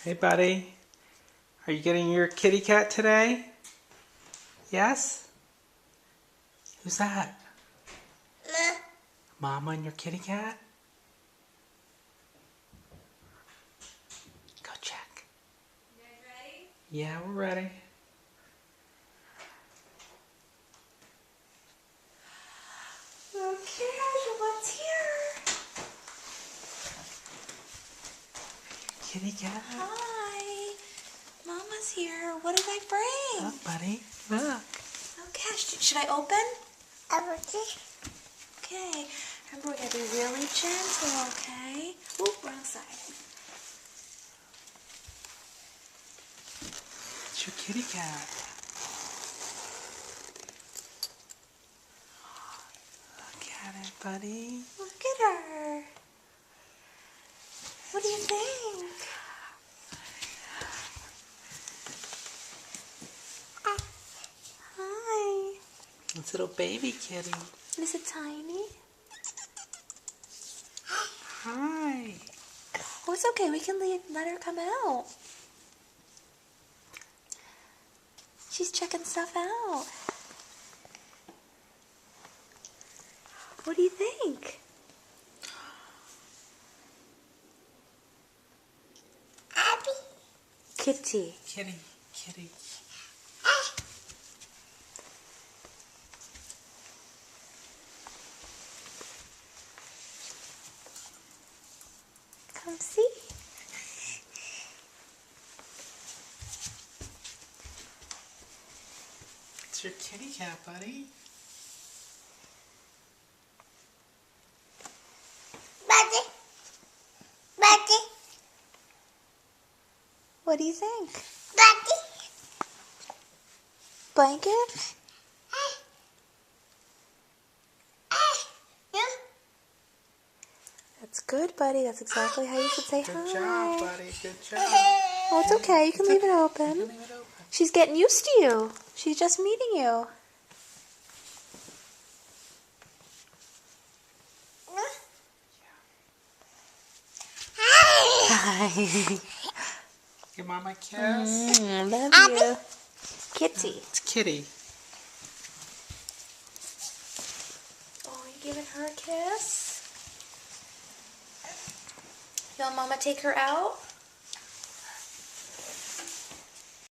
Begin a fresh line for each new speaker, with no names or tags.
Hey, buddy. Are you getting your kitty cat today? Yes? Who's that? Mama and your kitty cat? Go check.
You guys ready?
Yeah, we're ready.
Okay, what's here?
Kitty cat?
Hi. Mama's here. What did I bring?
Look, buddy. Look.
Okay, should I open? Okay. Remember, we gotta be really gentle, okay? Oop, wrong side.
It's your kitty cat. Look at it, buddy.
Look at her. What do you think? Hi.
It's a little baby kitty.
Is it tiny?
Hi.
Oh, it's okay. We can let her come out. She's checking stuff out. What do you think? Kitty.
Kitty. Kitty.
Come see.
It's your kitty cat, buddy.
What do you think? Blanket? That's good, buddy. That's exactly how you should say hi.
Good job, buddy. Good job.
Oh, it's okay. You can leave it
You
open.
can leave it open.
She's getting used to you. She's just meeting you. Hi.
Give Mama a kiss.
Love you. Kitty.
It's Kitty.
Oh, you giving her a kiss? You want Mama take her out?